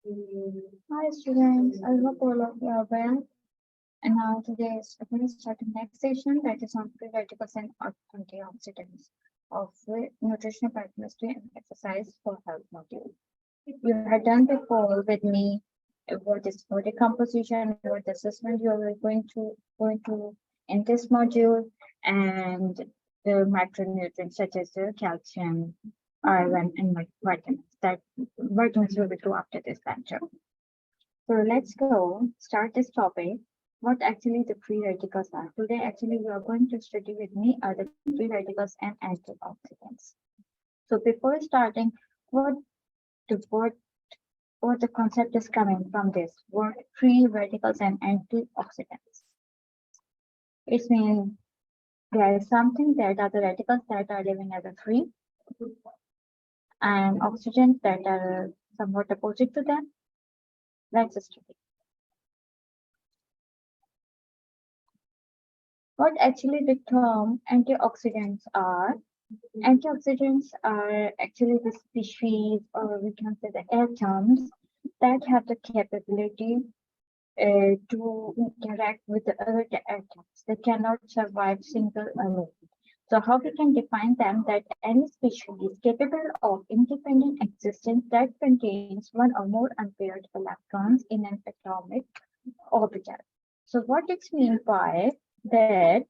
Hi students, I hope all of you are well. And now today is going to start the next session that is on free radicals and antioxidants of nutritional biochemistry and exercise for health module. You had done before with me what is body composition, what assessment you are going to in this module, and the macronutrients such as the calcium, iron, and vitamins. That vitamins will be true after this lecture. So let's go start this topic. What actually the free radicals are. Today, actually, we are going to study with me are the free radicals and antioxidants. So before starting, what the what what the concept is coming from this word free radicals and antioxidants. It means there is something that are the radicals that are living as a free and oxygens that are somewhat opposite to them. Let's study. What actually the term antioxidants are? Antioxidants are actually the species, or we can say the atoms, that have the capability to interact with the other atoms. They cannot survive single alone. So how we can define them? That any species capable of independent existence that contains one or more unpaired electrons in an atomic orbital. So what it means by that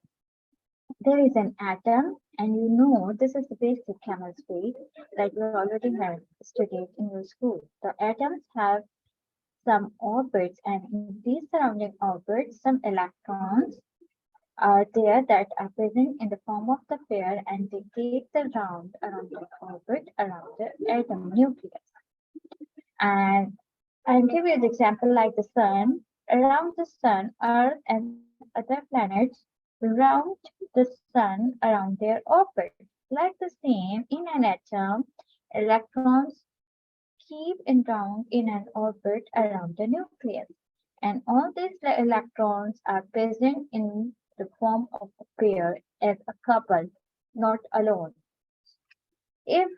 there is an atom, and you know this is the basic chemistry that you already have studied in your school. The atoms have some orbits, and in these surrounding orbits, some electrons are there that are present in the form of the pair, and they take the round around the orbit around the atom nucleus. And I'll give you an example like the sun. Around the sun, Earth and other planets round the sun around their orbit. Like the same in an atom, electrons keep in round in an orbit around the nucleus. And all these electrons are present in the form of a pair as a couple, not alone. If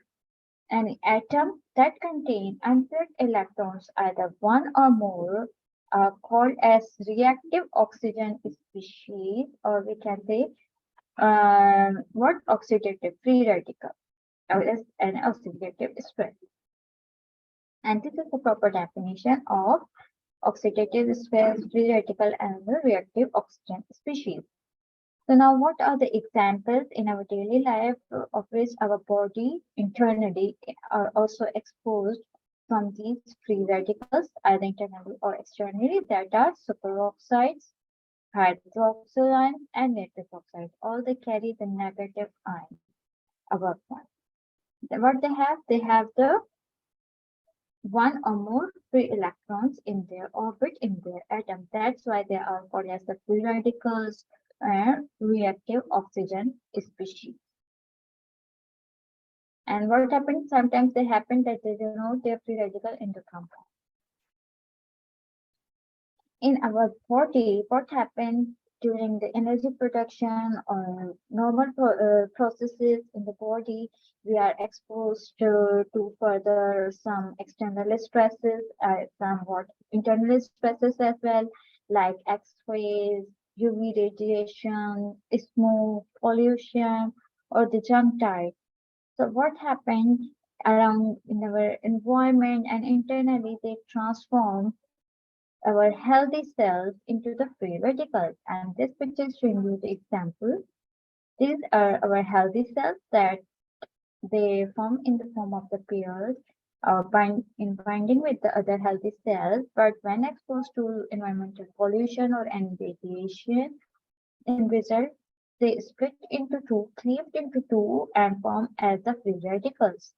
an atom that contains unpaired electrons, either one or more, are called as reactive oxygen species, or we can say what oxidative free radical, or as an oxidative stress. And this is the proper definition of oxidative stress, free radical, and the reactive oxygen species. So now what are the examples in our daily life of which our body internally are also exposed from these free radicals, either internally or externally, that are superoxides, hydroxyl and nitric oxide. All they carry the negative ion above them. What they have the one or more free electrons in their orbit in their atom. That's why they are called as the free radicals and reactive oxygen species. And what happens? Sometimes they happen that they denote their free radical in the compound. In our body, what happens during the energy production or normal processes in the body, we are exposed to further some external stresses, somewhat internal stresses as well, like X-rays, UV radiation, smoke, pollution, or the junk tide. So what happens around in our environment and internally, they transform our healthy cells into the free radicals. And this picture is showing you the example. These are our healthy cells that they form in the form of the pairs binding with the other healthy cells, but when exposed to environmental pollution or any radiation, in result, they split into two, cleaved into two, and form as the free radicals.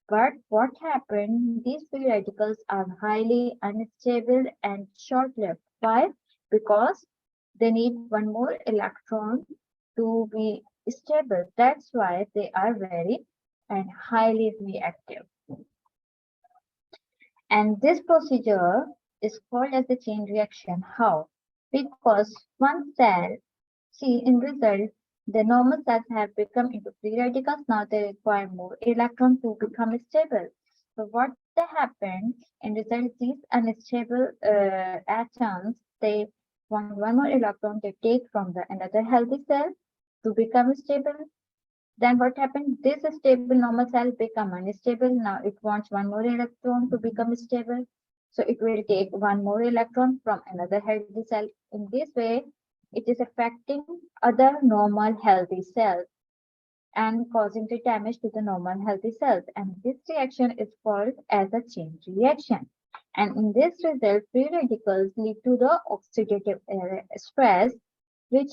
But what happened? These free radicals are highly unstable and short-lived. Why? Because they need one more electron to be stable. That's why they are very and highly reactive. And this procedure is called as the chain reaction. How? Because one cell, see in result, the normal cells have become into free radicals. Now they require more electrons to become stable. So what that happen, in result, these unstable atoms, they want one more electron they take from the another healthy cell to become stable. Then what happened? This stable normal cell become unstable. Now it wants one more electron to become stable. So it will take one more electron from another healthy cell. In this way, it is affecting other normal healthy cells and causing the damage to the normal healthy cells. And this reaction is called as a chain reaction. And in this result, free radicals lead to the oxidative stress, which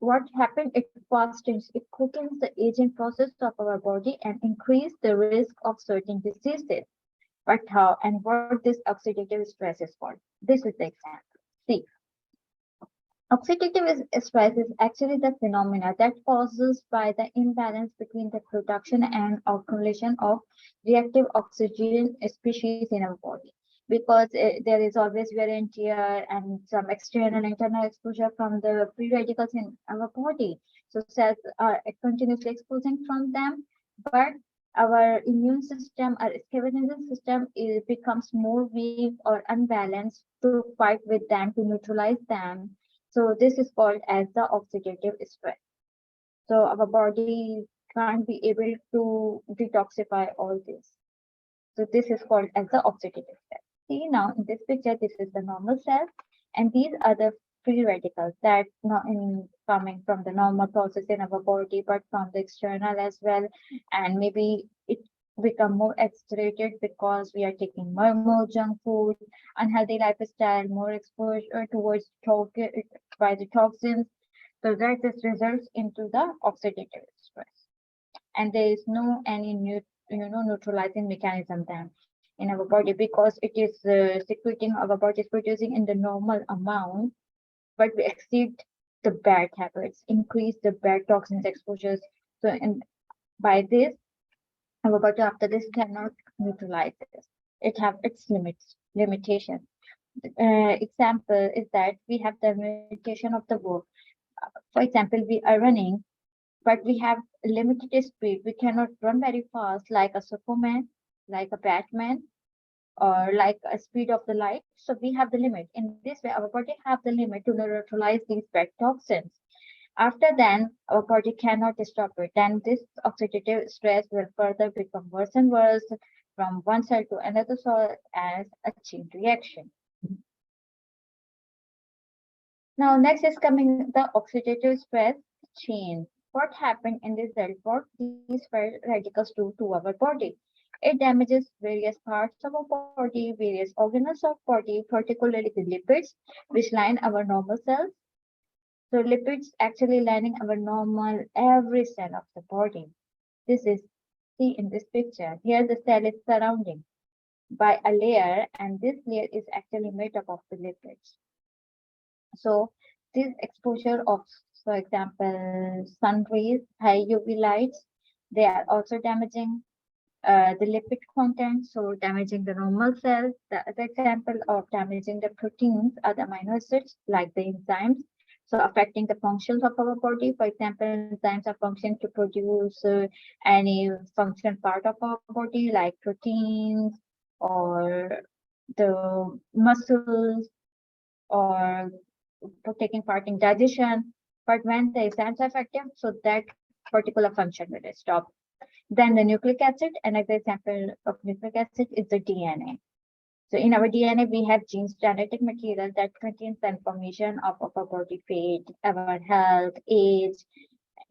what happened, it fastens, it quickens the aging process of our body and increase the risk of certain diseases. But how and what this oxidative stress is called? This is the example. See, oxidative stress is actually the phenomena that causes by the imbalance between the production and accumulation of reactive oxygen species in our body. Because there is always wear and tear and some external internal exposure from the free radicals in our body. So cells are continuously exposing from them, but our immune system, our scavenging system, becomes more weak or unbalanced to fight with them, to neutralize them. So this is called as the oxidative stress. So our body can't be able to detoxify all this. So this is called as the oxidative stress. See now in this picture, this is the normal cell, and these are the free radicals that not in coming from the normal process in our body, but from the external as well. And maybe it become more accelerated because we are taking more junk food, unhealthy lifestyle, more exposure towards by the toxins. So that this results into the oxidative stress. And there is no any new neutralizing mechanism then in our body, because it is secreting, our body is producing in the normal amount, but we exceed the bad habits, increase the bad toxins exposures. So and by this, our body after this cannot neutralize this. It have its limitations. Example is that we have the limitation of the work. For example, we are running, but we have limited speed. We cannot run very fast like a Superman, like a Batman, or like a speed of the light. So we have the limit. In this way, our body have the limit to neutralize these bad toxins. After then, our body cannot stop it. Then this oxidative stress will further become worse and worse from one cell to another cell as a chain reaction. Now, next is coming the oxidative stress chain. What happened in this cell? What these free radicals do to our body? It damages various parts of our body, various organelles of body, particularly the lipids, which line our normal cells. So lipids actually lining our normal every cell of the body. This is, see in this picture, here the cell is surrounding by a layer, and this layer is actually made up of the lipids. So this exposure of, for example, sun rays, high UV lights, they are also damaging the lipid content, so damaging the normal cells. The other example of damaging the proteins are the amino acids, like the enzymes, so affecting the functions of our body. For example, enzymes are functioning to produce any function part of our body, like proteins or the muscles, or for taking part in digestion. But when the enzymes are effective, so that particular function will stop. Then the nucleic acid, another example of nucleic acid is the DNA. So in our DNA, we have genes, genetic material that contains the information of our body fate, our health, age,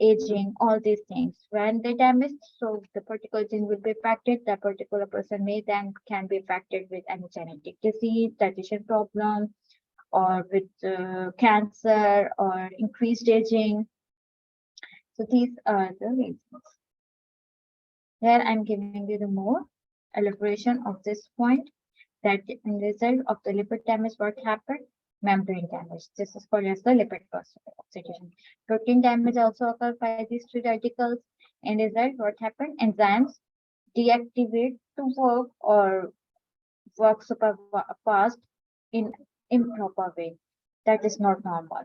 aging, all these things. When they damage, so the particular gene will be affected. That particular person may then can be affected with any genetic disease, digestion problem, or with cancer or increased aging. So these are the reasons. Here I'm giving you the more elaboration of this point, that in result of the lipid damage, what happened? Membrane damage. This is called as the lipid oxidation. Protein damage also occurs by these free radicals. In result, what happened? Enzymes deactivate to work or work super fast in improper way. That is not normal.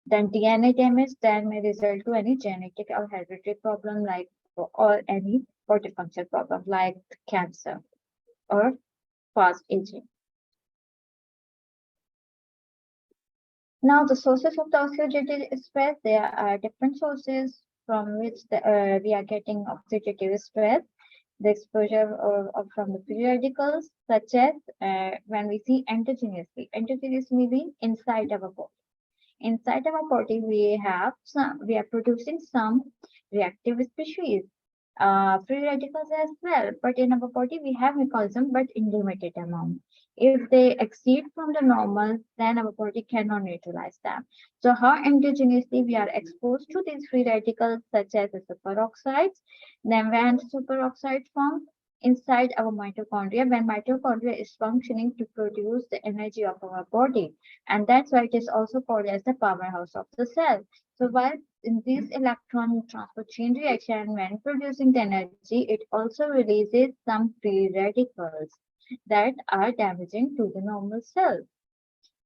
Then DNA damage then may result to any genetic or hereditary problem, like or any body function problem like cancer or fast aging. Now, the sources of the oxidative stress, there are different sources from which we are getting oxidative stress. The exposure from the free radicals, such as when we see endogenously. Endogenous meaning inside our body. Inside our body, we are producing some reactive species, free radicals as well. But in our body, we have mechanism, but in limited amount. If they exceed from the normal, then our body cannot neutralize them. So how endogenously we are exposed to these free radicals, such as the superoxides. Then when superoxide form inside our mitochondria, when mitochondria is functioning to produce the energy of our body, and that's why it is also called as the powerhouse of the cell. So while in this electron transport chain reaction, when producing the energy, it also releases some free radicals that are damaging to the normal cell.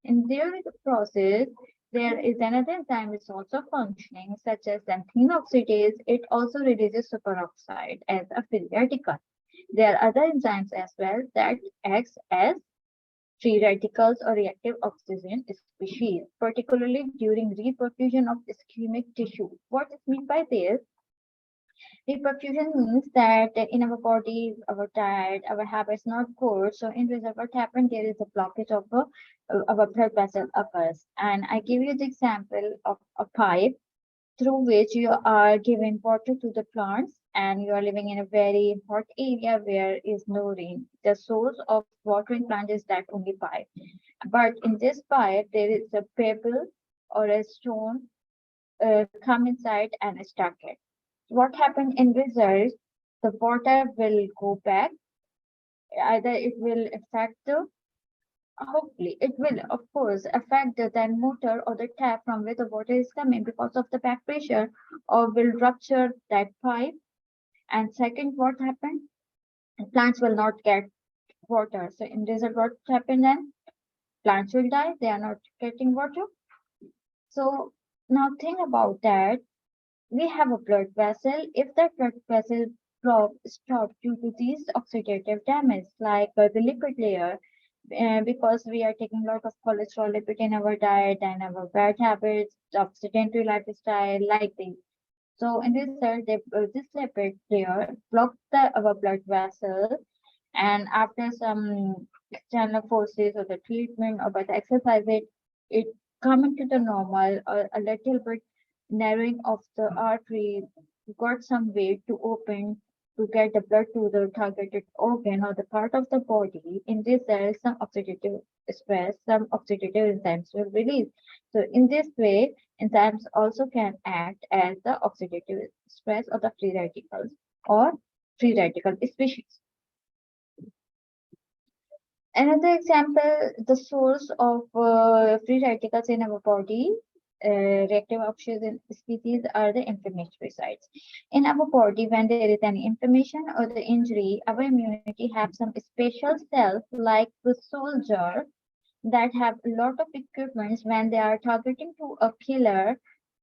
In during the process, there is another enzyme is also functioning, such as xanthine oxidase. It also releases superoxide as a free radical. There are other enzymes as well that acts as free radicals or reactive oxygen species, particularly during reperfusion of ischemic tissue. What is meant by this? Reperfusion means that in our body, our diet, our habits not good. So in result, what happened? There is a blockage of our blood vessel occurs. And I give you the example of a pipe through which you are giving water to the plants, and you are living in a very hot area where is no rain. The source of watering plant is that only pipe. But in this pipe, there is a pebble or a stone come inside and stuck it. What happened in result? The water will go back. Either it will affect the hopefully, it will, of course, affect the then motor or the tap from where the water is coming because of the back pressure, or will rupture that pipe. And second, what happened? Plants will not get water. So in result, what happened then? Plants will die. They are not getting water. So now think about that. We have a blood vessel. If that blood vessel stop due to these oxidative damage, like the lipid layer, because we are taking a lot of cholesterol lipid in our diet and our bad habits, of sedentary lifestyle, like this. So in this cell, this lipid layer blocks our blood vessel, and after some external forces or the treatment or by the exercise, it come into the normal or a little bit narrowing of the artery got some way to open to get the blood to the targeted organ or the part of the body. In this cell, some oxidative stress, some oxidative enzymes will release. So in this way, enzymes also can act as the oxidative stress or the free radicals or free radical species. Another example, the source of free radicals in our body, reactive oxygen species, are the inflammatory sites. In our body, when there is any inflammation or the injury, our immunity have some special cells like the soldier that have a lot of equipments when they are targeting to a killer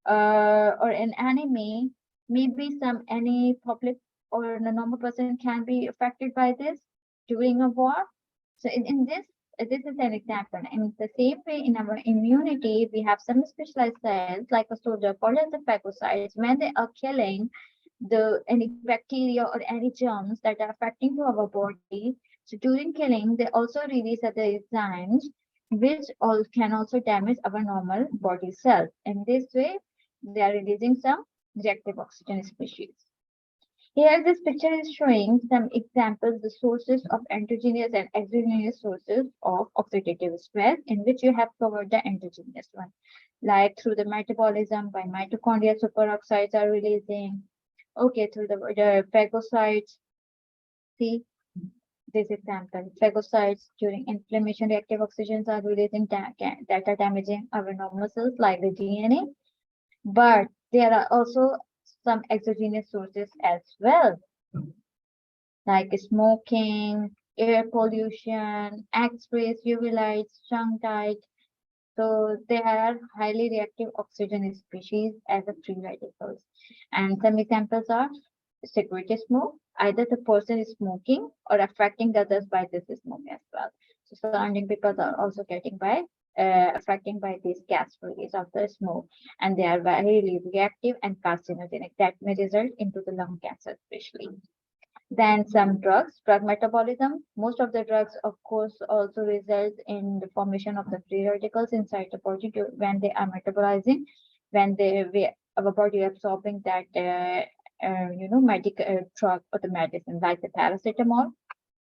or an enemy. Maybe any public or a normal person can be affected by this during a war. So in this is an example. In the same way, in our immunity, we have some specialized cells like a soldier called as the phagocytes. When they are killing any bacteria or any germs that are affecting to our body, so during killing, they also release other enzymes which all can also damage our normal body cells. In this way, they are releasing some reactive oxygen species. Here, this picture is showing some examples, the sources of endogenous and exogenous sources of oxidative stress, in which you have covered the endogenous one, like through the metabolism by mitochondria, superoxides are releasing. Okay, through the phagocytes. See this example, phagocytes during inflammation, reactive oxygens are releasing that are damaging our normal cells like the DNA. But there are also some exogenous sources as well, like smoking, air pollution, X-rays, UV lights, junk diet. So they are highly reactive oxygen species as a free radicals. And some examples are cigarette smoke, either the person is smoking or affecting the others by this smoke as well. surrounding people are also getting by affecting by this gas release of the smoke, and they are very reactive and carcinogenic that may result into the lung cancer especially. Then some drugs, drug metabolism. Most of the drugs, of course, also result in the formation of the free radicals inside the body when they are metabolizing, when our body absorbing that medical drug or the medicine like the paracetamol.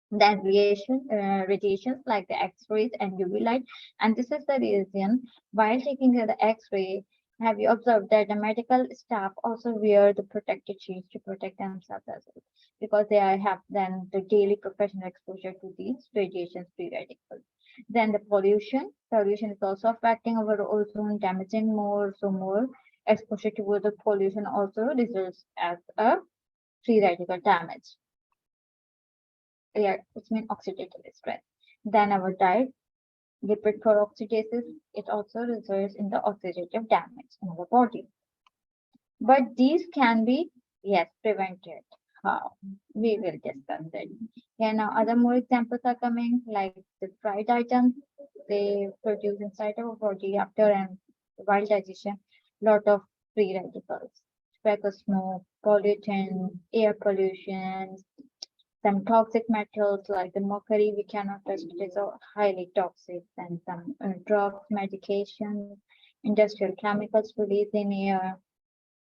Then radiations like the X-rays and UV light. And this is the reason while taking the X-ray, have you observed that the medical staff also wear the protective sheets to protect themselves as well, because they have then the daily professional exposure to these radiations, free radicals. Then the pollution. Pollution is also affecting our ozone, damaging more. So more exposure to the pollution also results as a free radical damage. Yeah, which means oxidative stress. Then our diet, lipid peroxidases, it also results in the oxidative damage in our body. But these can be, yes, prevented. How? We will discuss it. Yeah, now other more examples are coming, like the fried items. They produce inside our body after and while digestion, lot of free radicals. Tobacco smoke, pollutant, air pollution, some toxic metals like the mercury we cannot touch, it is highly toxic, and some drugs, medications, industrial chemicals released in air.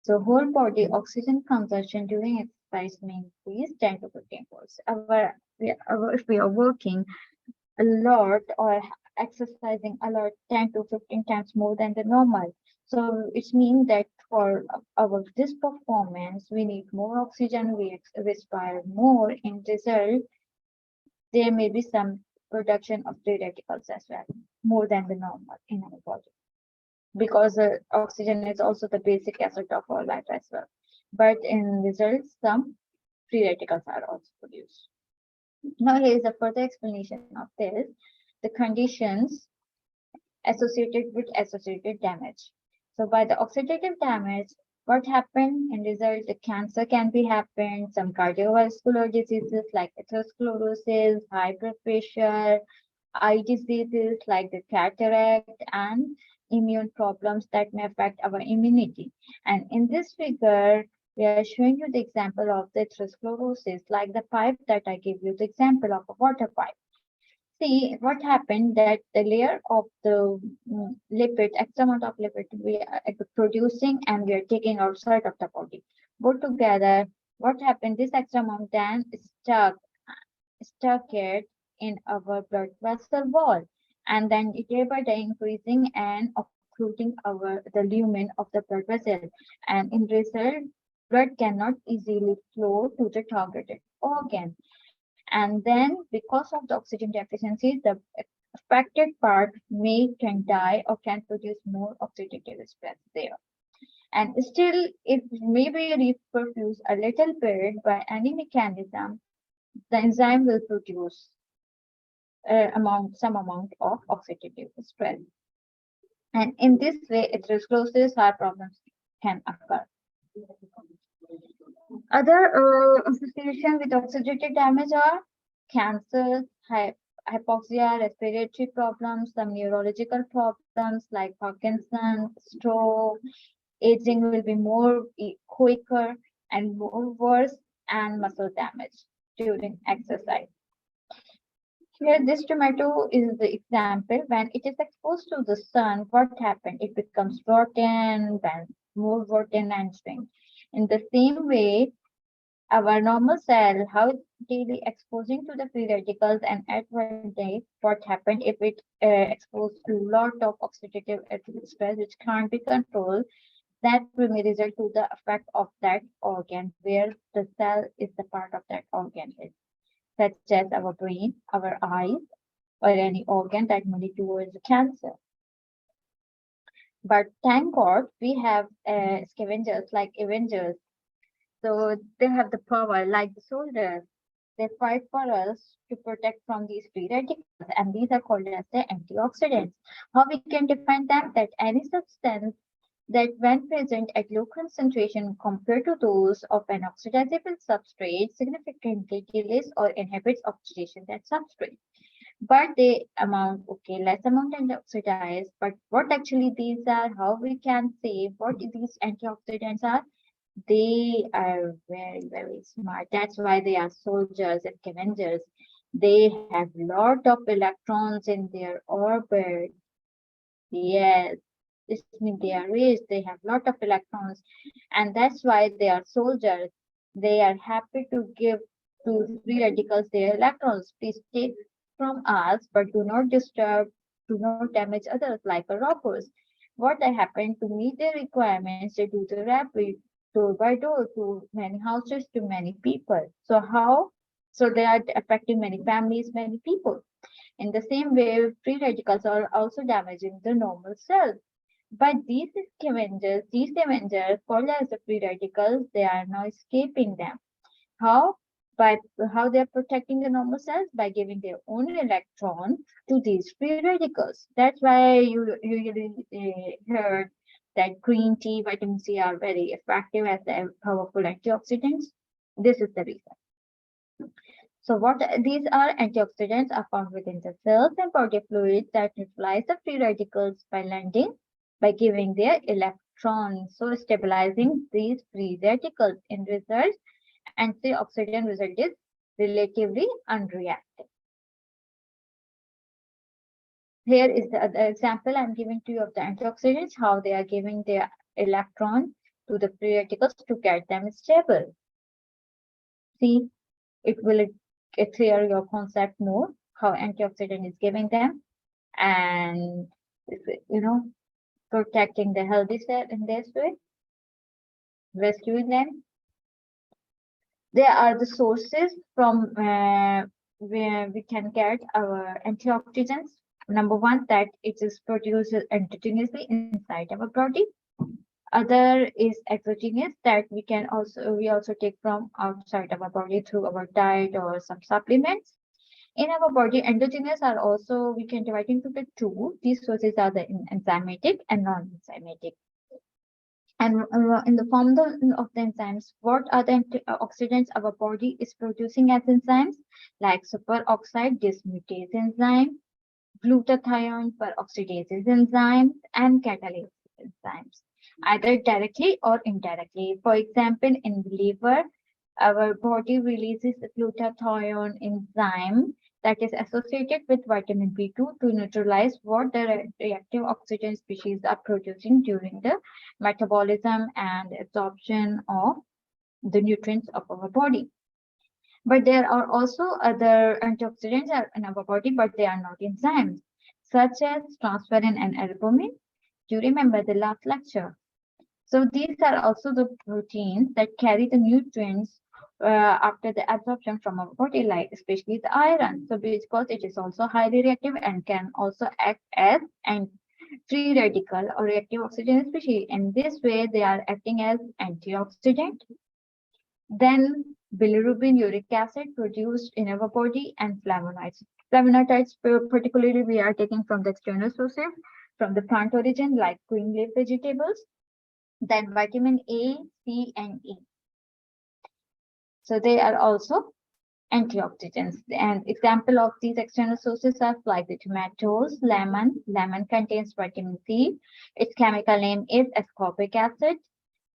So whole body oxygen consumption during exercise may increase 10 to 15 volts. If we are working a lot or exercising a lot 10 to 15 times more than the normal, so it means that for our this performance we need more oxygen, we respire more. In result, there may be some production of free radicals as well, more than the normal in our body, because oxygen is also the basic asset of our life as well. But in results, some free radicals are also produced. Now here is a further explanation of this, the conditions associated with associated damage. So by the oxidative damage, what happened in result, the cancer can be happened, some cardiovascular diseases like atherosclerosis, high blood pressure, eye diseases like the cataract, and immune problems that may affect our immunity. And in this figure, we are showing you the example of the atherosclerosis, like the pipe that I gave you the example of a water pipe. See what happened, that the layer of the lipid, X amount of lipid we are producing and we are taking outside of the body. Both together, what happened, this extra amount then stuck it in our blood vessel wall, and then day by day increasing and occluding the lumen of the blood vessel, and in result blood cannot easily flow to the targeted organ. And then because of the oxygen deficiency, the affected part can die or can produce more oxidative stress there. And still, if maybe reperfused a little bit by any mechanism, the enzyme will produce some amount of oxidative stress. And in this way, atherosclerosis heart problems can occur. Other associations with oxidative damage are cancer, hypoxia, respiratory problems, some neurological problems like Parkinson's, stroke. Aging will be more quicker and more worse, and muscle damage during exercise. Here, this tomato is the example. When it is exposed to the sun, what happened? It becomes rotten, then more rotten and shrink. In the same way, our normal cell, how daily exposing to the free radicals, and at one day, what happened if it exposed a lot of oxidative stress which can't be controlled, that will may result to the effect of that organ where the cell is the part of that organ is, such as our brain, our eyes, or any organ that may lead towards cancer. But thank God we have scavengers like Avengers. So they have the power like the soldiers. They fight for us to protect from these free radicals, and these are called as the antioxidants. How we can define them? That any substance that when present at low concentration compared to those of an oxidizable substrate significantly delays or inhibits oxidation that substrate. but they amount, okay, less amount antioxidized. But what actually these are, how we can say what these antioxidants are? They are very, very smart. That's why they are soldiers and scavengers. They have lot of electrons in their orbit. Yes, this means they are rich, they have lot of electrons, and that's why they are soldiers. They are happy to give to free radicals their electrons. Please take from us, but do not disturb, do not damage others like a robbers. What they happen to meet their requirements, they do the rapid door by door to many houses, to many people. So how? So they are affecting many families, many people. In the same way, free radicals are also damaging the normal cells. But these scavengers called as the free radicals, they are now escaping them. How? By how they are protecting the normal cells? By giving their own electron to these free radicals. That's why you usually heard that green tea, vitamin C are very effective as the powerful antioxidants. This is the reason. So what these are antioxidants are found within the cells and body fluids that neutralize the free radicals by landing, by giving their electrons, so stabilizing these free radicals. In result, antioxidant result is relatively unreactive. Here is the other example I'm giving to you of the antioxidants, how they are giving their electron to the free radicals to get them stable. See, it will clear your concept more, how antioxidant is giving them, and protecting the healthy cell in this way, rescuing them. There are the sources from where we can get our antioxidants. Number one, that it is produced endogenously inside our body. Other is exogenous, that we also take from outside our body through our diet or some supplements. In our body, endogenous are also, we can divide into the two. These sources are the enzymatic and non-enzymatic. And in the form of the enzymes, what are the antioxidants our body is producing as enzymes? Like superoxide dismutase enzyme, glutathione peroxidase enzymes, and catalase enzymes, either directly or indirectly. For example, in the liver, our body releases the glutathione enzyme that is associated with vitamin B2 to neutralize what the reactive oxygen species are producing during the metabolism and absorption of the nutrients of our body. But there are also other antioxidants in our body, but they are not enzymes, such as transferrin and albumin. Do you remember the last lecture? So these are also the proteins that carry the nutrients after the absorption from our body, like especially the iron. So because it is also highly reactive and can also act as an free radical or reactive oxygen species. In this way, they are acting as antioxidant. Then bilirubin, uric acid produced in our body, and flavonoids. Flavonoids, particularly, we are taking from the external sources, from the plant origin, like green leaf vegetables. Then vitamin A, C, and E. So they are also antioxidants. And example of these external sources are like the tomatoes, lemon. Lemon contains vitamin C. Its chemical name is ascorbic acid.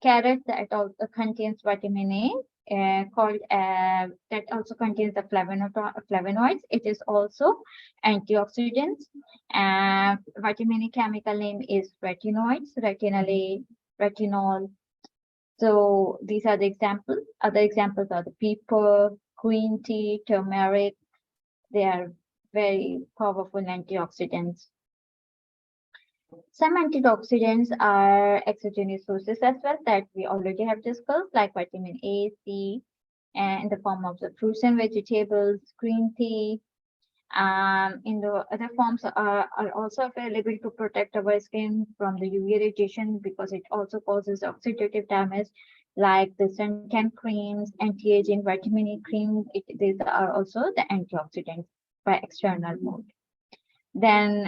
Carrot, that also contains vitamin A, called that also contains the flavonoids. It is also antioxidants. Vitamin A chemical name is retinoids, retinol A, retinol. So these are the examples. Other examples are the pepper, green tea, turmeric. They are very powerful antioxidants. Some antioxidants are exogenous sources as well that we already have discussed, like vitamin A, C, and in the form of the fruits and vegetables, green tea. In the other forms are also available to protect our skin from the UV radiation because it also causes oxidative damage, like the suntan creams, anti-aging vitamin E cream. These are also the antioxidants by external mode. Then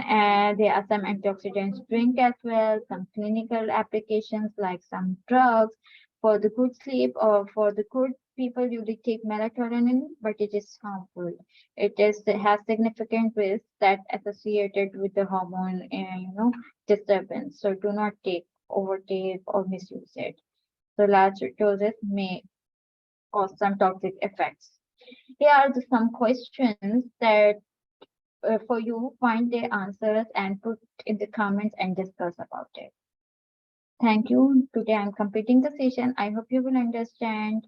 there are some antioxidants drink as well, some clinical applications like some drugs, For the good sleep or for the good people, you will take melatonin, but it is harmful. It has significant risks that associated with the hormone, disturbance. So do not overtake or misuse it. So large doses may cause some toxic effects. Here are some questions that for you find their answers and put in the comments and discuss about it. Thank you. Today I'm completing the session. I hope you will understand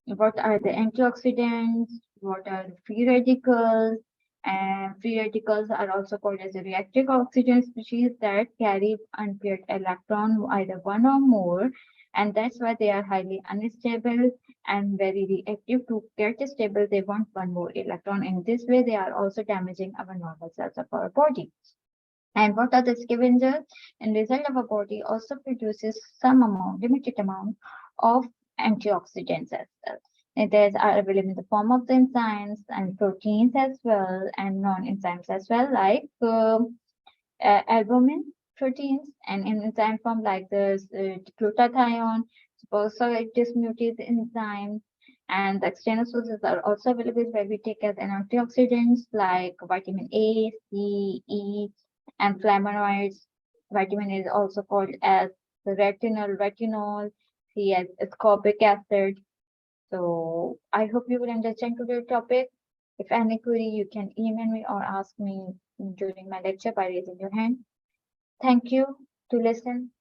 what are the antioxidants, what are the free radicals, and free radicals are also called as a reactive oxygen species that carry unpaired electron, either one or more, and that's why they are highly unstable and very reactive. To get stable, they want one more electron. In this way, they are also damaging our normal cells of our body. And what are the scavengers? And result of a body also produces some amount, limited amount of antioxidants as well. And these are available in the form of the enzymes and proteins as well, and non-enzymes as well, like albumin proteins, and in enzyme form like the glutathione, suppose dismutase enzyme, and the external sources are also available where we take as antioxidants like vitamin A, C, E, and flavonoids. Vitamin is also called as the retinol, C as ascorbic acid. So I hope you will understand today's topic. If any query, you can email me or ask me during my lecture by raising your hand. Thank you to listen.